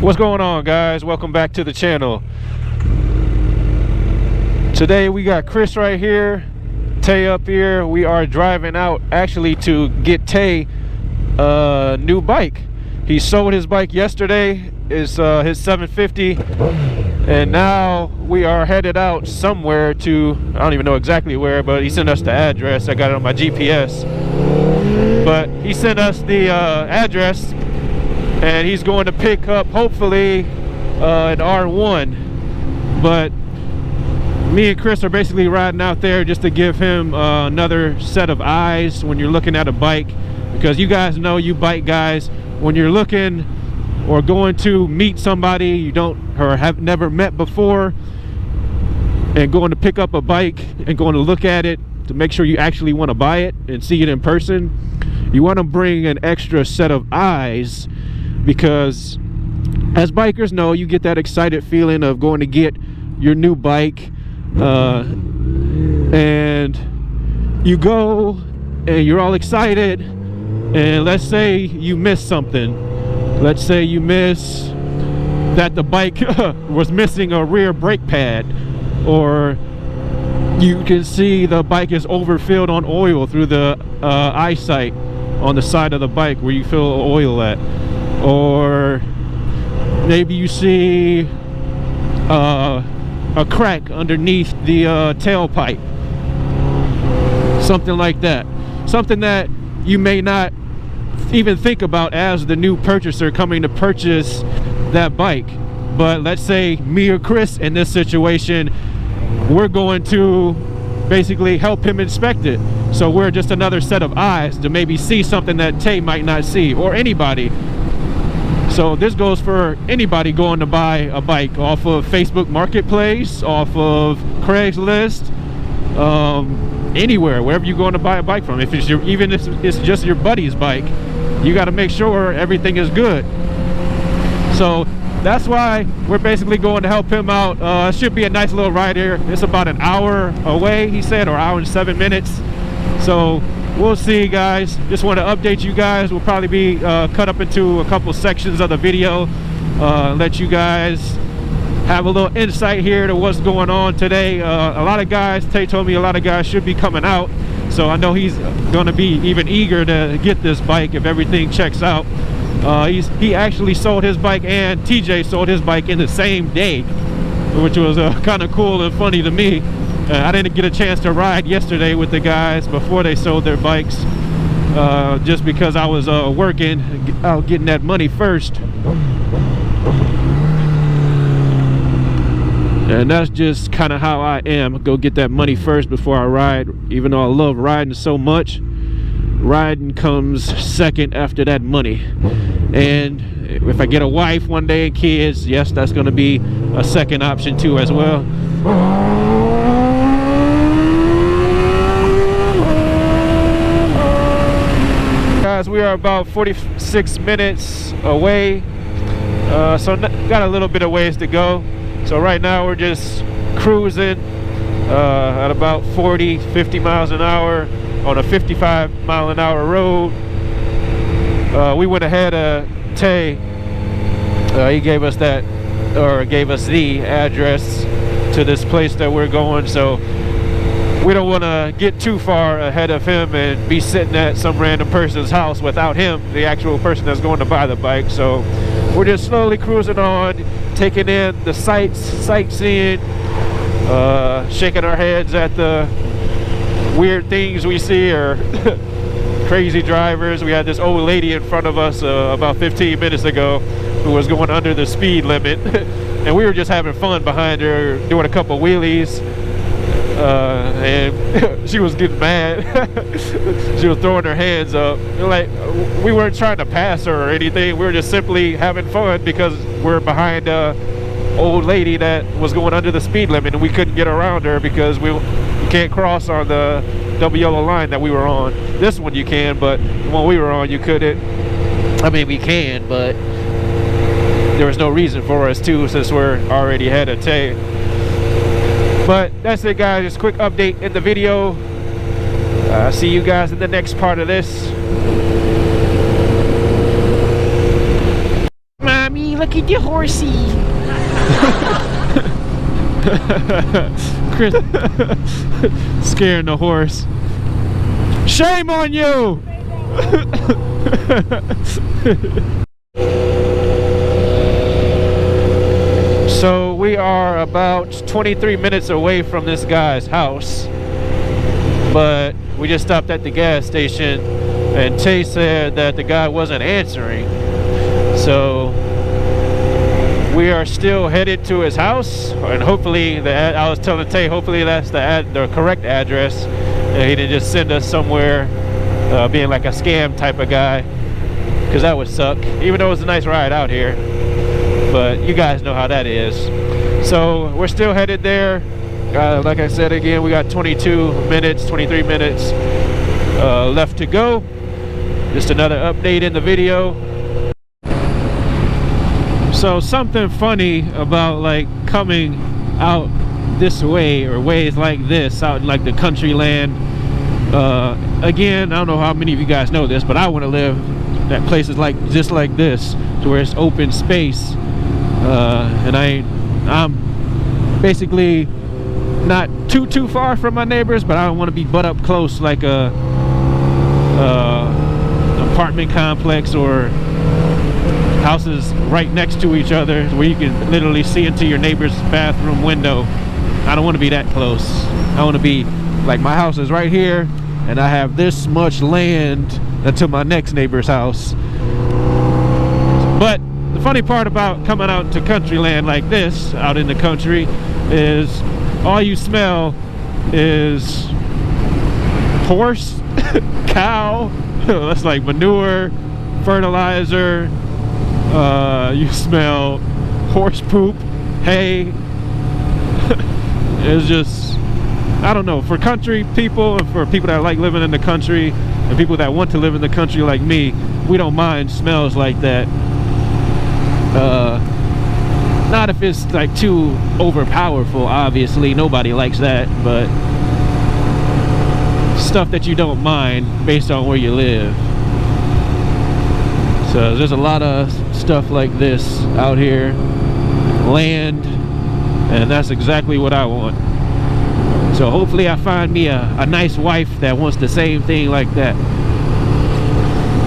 What's going on, guys? Welcome back to the channel. Today we got Chris right here, Tay up here. We are driving out actually to get Tay a new bike. He sold his bike yesterday, his 750, and now we are headed out somewhere to, I don't even know exactly where, but he sent us the address. I got it on my GPS, but he sent us the address, and he's going to pick up hopefully an R1. But me and Chris are basically riding out there just to give him another set of eyes when you're looking at a bike, because you guys know, you bike guys, when you're looking or going to meet somebody you don't or have never met before and going to pick up a bike and going to look at it to make sure you actually want to buy it and see it in person, you want to bring an extra set of eyes, because as bikers know, you get that excited feeling of going to get your new bike, and you go and you're all excited, and let's say you miss something. Let's say you miss that the bike was missing a rear brake pad, or you can see the bike is overfilled on oil through the eyesight on the side of the bike where you fill oil at, or maybe you see a crack underneath the tailpipe, something like that, something that you may not even think about as the new purchaser coming to purchase that bike. But let's say me or Chris in this situation, we're going to basically help him inspect it, so we're just another set of eyes to maybe see something that Tay might not see, or anybody. So this goes for anybody going to buy a bike off of Facebook Marketplace, off of Craigslist, anywhere, wherever you're going to buy a bike from. If it's your, even if it's just your buddy's bike, you got to make sure everything is good. So that's why we're basically going to help him out. It should be a nice little ride here. It's about an hour away, he said, or hour and 7 minutes. So we'll see, guys. Just want to update you guys. We'll probably be cut up into a couple sections of the video, let you guys have a little insight here to what's going on today. A lot of guys, Tay told me a lot of guys should be coming out, so I know he's going to be even eager to get this bike if everything checks out. He actually sold his bike, and TJ sold his bike in the same day, which was kind of cool and funny to me. I didn't get a chance to ride yesterday with the guys before they sold their bikes, just because I was working out, getting that money first. And that's just kind of how I am. Go get that money first before I ride. Even though I love riding so much, riding comes second after that money. And if I get a wife one day and kids, yes, that's going to be a second option too as well. Guys, we are about 46 minutes away, so got a little bit of ways to go. So right now we're just cruising at about 40-50 miles an hour on a 55-mile-an-hour road. We went ahead of Tay. He gave us that, or gave us the address to this place that we're going, so we don't want to get too far ahead of him and be sitting at some random person's house without him, the actual person that's going to buy the bike. So we're just slowly cruising on, taking in the sights, sightseeing, shaking our heads at the weird things we see, or crazy drivers. We had this old lady in front of us about 15 minutes ago who was going under the speed limit and we were just having fun behind her, doing a couple wheelies, and she was getting mad. She was throwing her hands up. Like, we weren't trying to pass her or anything. We were just simply having fun because we're behind a old lady that was going under the speed limit, and we couldn't get around her because you can't cross on the double yellow line that we were on. This one you can, but the one we were on you couldn't. I mean, we can, but there was no reason for us to, since we're already ahead of Tay. But that's it, guys. Just a quick update in the video. See you guys in the next part of this. Mommy, look at the horsey. Chris scaring the horse. Shame on you. So we are about 23 minutes away from this guy's house, but we just stopped at the gas station and Tay said that the guy wasn't answering, so we are still headed to his house, and hopefully I was telling Tay, hopefully that's the correct address and he didn't just send us somewhere being like a scam type of guy, because that would suck, even though it was a nice ride out here. But you guys know how that is. So we're still headed there. Like I said again, we got 23 minutes left to go. Just another update in the video. So something funny about like coming out this way, or ways like this, out in like the country land. Again, I don't know how many of you guys know this, but I want to live at places like just like this, to where it's open space. And I'm basically not too far from my neighbors, but I don't want to be butt up close like a apartment complex or houses right next to each other where you can literally see into your neighbor's bathroom window. I don't want to be that close. I want to be like, my house is right here and I have this much land until my next neighbor's house. But the funny part about coming out to country land like this, out in the country, is all you smell is horse, cow, that's like manure, fertilizer, you smell horse poop, hay. It's just, I don't know, for country people, and for people that like living in the country, and people that want to live in the country like me, we don't mind smells like that. Not if it's like too overpowerful, obviously nobody likes that, but stuff that you don't mind based on where you live. So there's a lot of stuff like this out here, land, and that's exactly what I want. So hopefully I find me a nice wife that wants the same thing like that,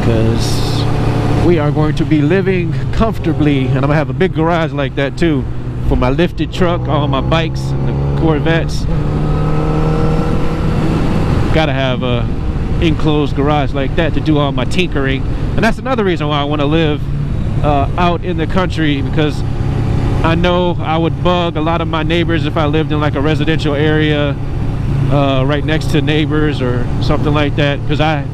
because we are going to be living comfortably, and I'm gonna have a big garage like that too, for my lifted truck, all my bikes and the Corvettes. Gotta have a enclosed garage like that to do all my tinkering. And that's another reason why I want to live out in the country, because I know I would bug a lot of my neighbors if I lived in like a residential area right next to neighbors or something like that, because I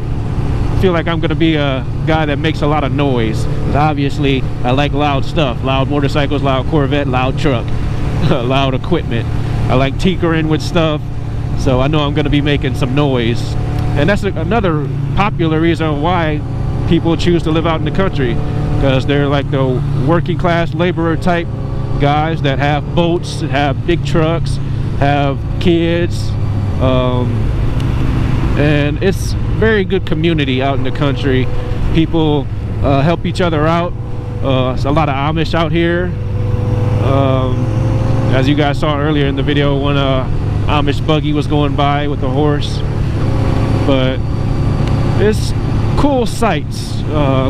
feel like I'm gonna be a guy that makes a lot of noise. Obviously I like loud stuff, loud motorcycles, loud Corvette, loud truck, loud equipment. I like tinkering with stuff, so I know I'm gonna be making some noise. And that's another popular reason why people choose to live out in the country, because they're like the working class laborer type guys that have boats, have big trucks, have kids, and it's very good community out in the country. People help each other out. It's a lot of Amish out here. As you guys saw earlier in the video, when Amish buggy was going by with a horse. But it's cool sights,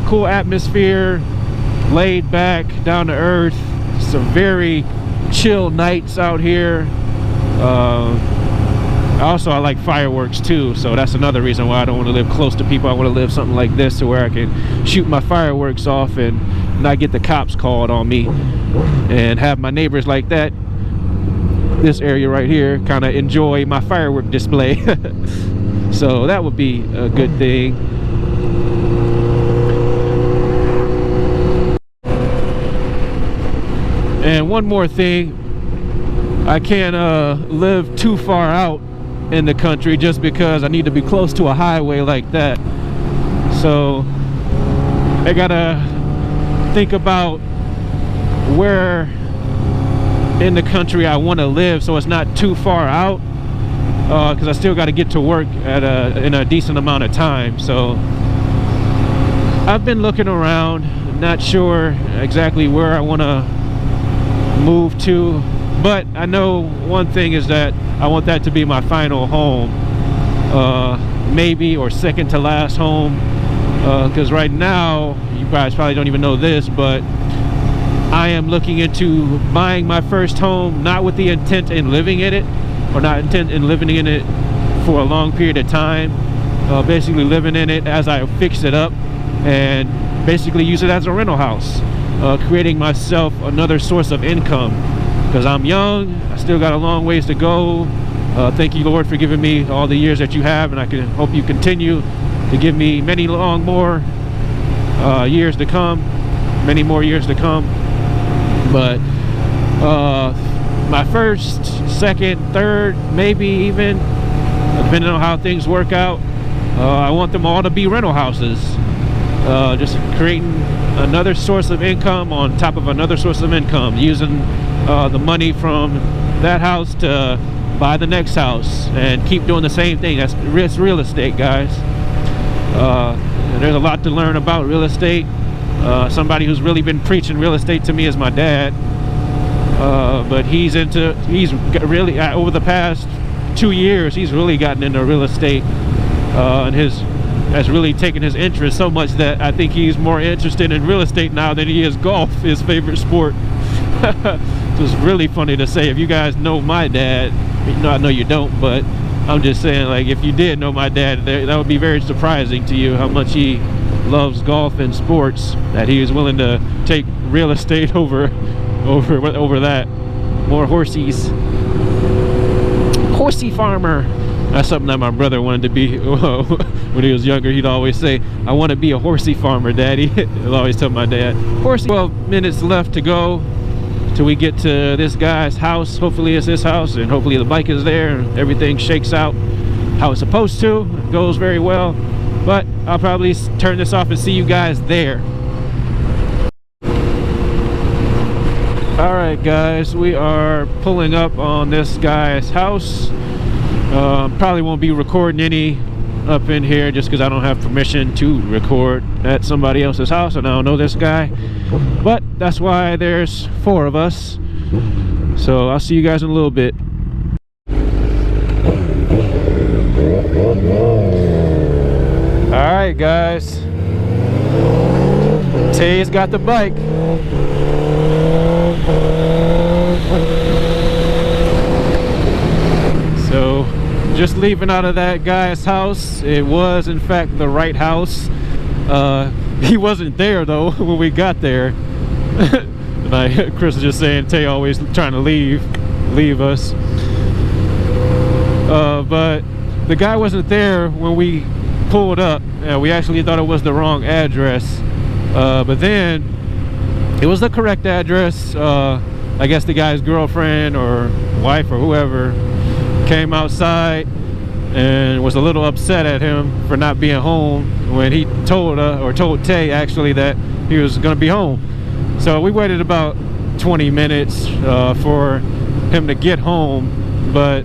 cool atmosphere, laid back, down to earth. Some very chill nights out here. I like fireworks too, so that's another reason why I don't want to live close to people. I want to live something like this, to where I can shoot my fireworks off and not get the cops called on me, and have my neighbors like that, this area right here, kind of enjoy my firework display. So that would be a good thing. And one more thing, I can't live too far out in the country just because I need to be close to a highway like that. So I gotta think about where in the country I want to live, so it's not too far out, because I still got to get to work in a decent amount of time. So I've been looking around not sure exactly where I want to move to, but I know one thing is that I want that to be my final home, maybe, or second to last home, because right now, you guys probably don't even know this, but I am looking into buying my first home, not with the intent in living in it, or not intent in living in it for a long period of time, basically living in it as I fix it up and basically use it as a rental house, creating myself another source of income, because I'm young, I still got a long ways to go. Thank you, Lord, for giving me all the years that you have, and I can hope you continue to give me many more years to come, many more years to come. But my first, second, third, maybe even, depending on how things work out, I want them all to be rental houses. Just creating another source of income on top of another source of income, using the money from that house to buy the next house and keep doing the same thing. That's real estate, guys. There's a lot to learn about real estate. Somebody who's really been preaching real estate to me is my dad, but he's really, over the past 2 years, he's really gotten into real estate, and has really taken his interest so much that I think he's more interested in real estate now than he is golf, his favorite sport. So it's really funny to say, if you guys know my dad, I know you don't, but I'm just saying, like, if you did know my dad, that would be very surprising to you how much he loves golf and sports, that he is willing to take real estate over that. More horsies. Horsey farmer. That's something that my brother wanted to be when he was younger. He'd always say, I want to be a horsey farmer, Daddy. He'll always tell my dad. 12 minutes left to go till we get to this guy's house. Hopefully it's his house, and hopefully the bike is there and everything shakes out how it's supposed to. It goes very well. But I'll probably turn this off and see you guys there. Alright guys, we are pulling up on this guy's house. Probably won't be recording any up in here just because I don't have permission to record at somebody else's house, and I don't know this guy. But that's why there's 4 of us. So I'll see you guys in a little bit. Alright guys, Tay's got the bike. So just leaving out of that guy's house. It was in fact the right house. He wasn't there though when we got there. Chris is just saying Tay always trying to leave us. But the guy wasn't there when we pulled up. We actually thought it was the wrong address, but then it was the correct address. I guess the guy's girlfriend or wife or whoever came outside and was a little upset at him for not being home when he told Tay actually that he was gonna be home. So we waited about 20 minutes for him to get home, but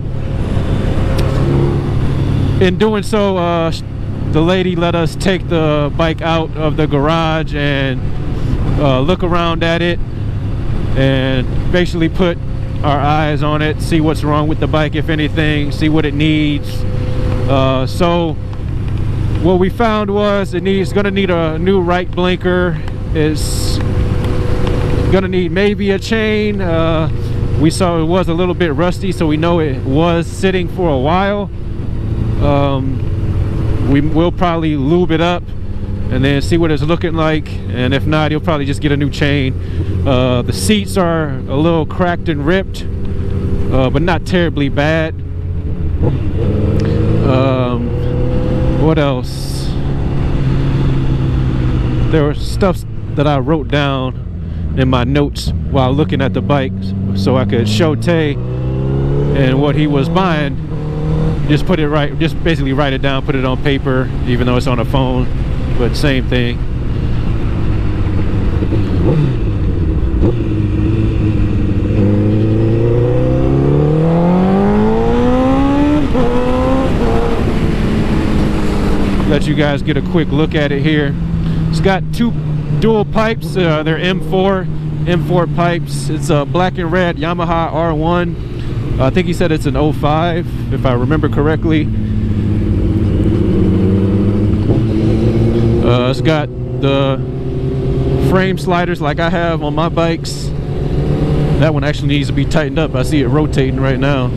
in doing so, the lady let us take the bike out of the garage and look around at it and basically put our eyes on it, see what's wrong with the bike, if anything, see what it needs. So what we found was it's gonna need a new right blinker. It's gonna need maybe a chain. We saw it was a little bit rusty, so we know it was sitting for a while. We will probably lube it up and then see what it's looking like, and if not, he'll probably just get a new chain. The seats are a little cracked and ripped, but not terribly bad. What else? There was stuff that I wrote down in my notes while looking at the bike so I could show Tay and what he was buying. Just put it right, just basically write it down, put it on paper, even though it's on a phone, but same thing. Let you guys get a quick look at it here. It's got two dual pipes. They're M4 pipes. It's a black and red Yamaha R1. I think he said it's an 05, if I remember correctly. It's got the frame sliders like I have on my bikes. That one actually needs to be tightened up. I see it rotating right now.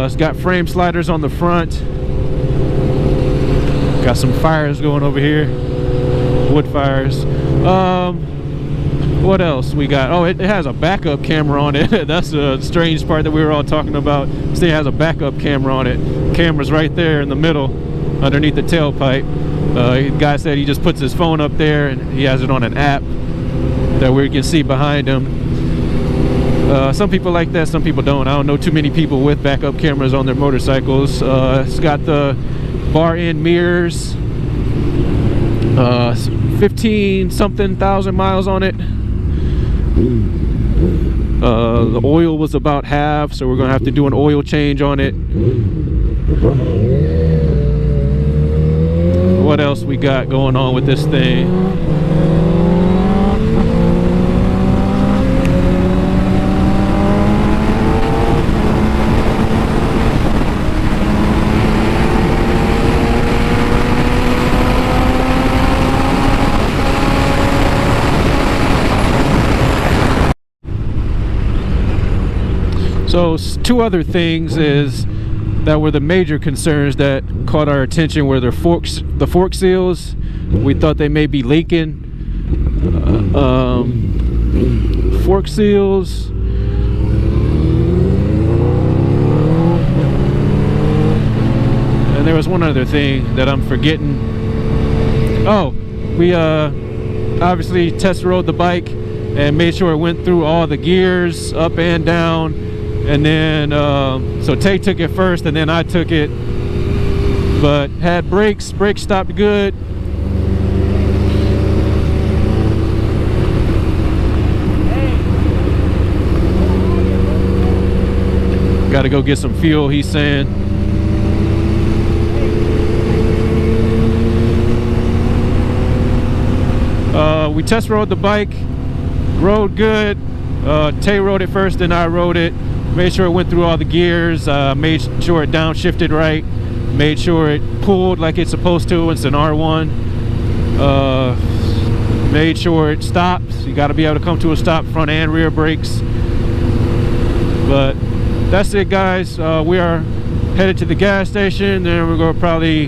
It's got frame sliders on the front. Got some fires going over here, wood fires. What else we got? Oh, it has a backup camera on it. That's a strange part that we were all talking about. This thing has a backup camera on it. Camera's right there in the middle, underneath the tailpipe. The guy said he just puts his phone up there and he has it on an app that we can see behind him. Some people like that, some people don't. I don't know too many people with backup cameras on their motorcycles. It's got the bar end mirrors, 15 something thousand miles on it. The oil was about half, so we're gonna have to do an oil change on it. What else we got going on with this thing? So two other things that were the major concerns that caught our attention were the fork seals. We thought they may be leaking. Fork seals. And there was one other thing that I'm forgetting. Oh, we obviously test rode the bike and made sure it went through all the gears up and down. And then, so Tay took it first and then I took it, but had brakes stopped good. Got to go get some fuel, he's saying. We test rode the bike, rode good. Tay rode it first, then I rode it. Made sure it went through all the gears, made sure it downshifted right, made sure it pulled like it's supposed to. It's an R1. Made sure it stops. You got to be able to come to a stop, front and rear brakes. But that's it, guys. We are headed to the gas station. Then we're going to probably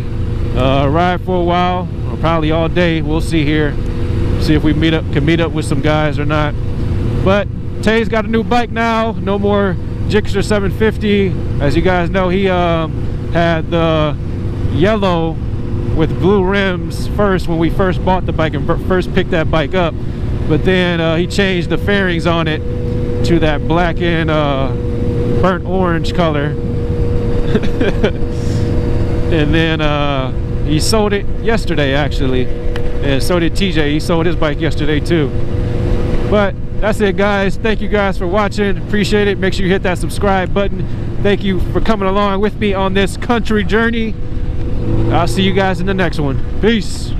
ride for a while, or probably all day. We'll see here. See if we can meet up with some guys or not. But Tay's got a new bike now. No more Gixxer 750. As you guys know, he had the yellow with blue rims first when we first bought the bike and first picked that bike up. But then he changed the fairings on it to that black and burnt orange color. And then he sold it yesterday, actually. And so did TJ. He sold his bike yesterday too. But that's it, guys. Thank you guys for watching. Appreciate it. Make sure you hit that subscribe button. Thank you for coming along with me on this country journey. I'll see you guys in the next one. Peace.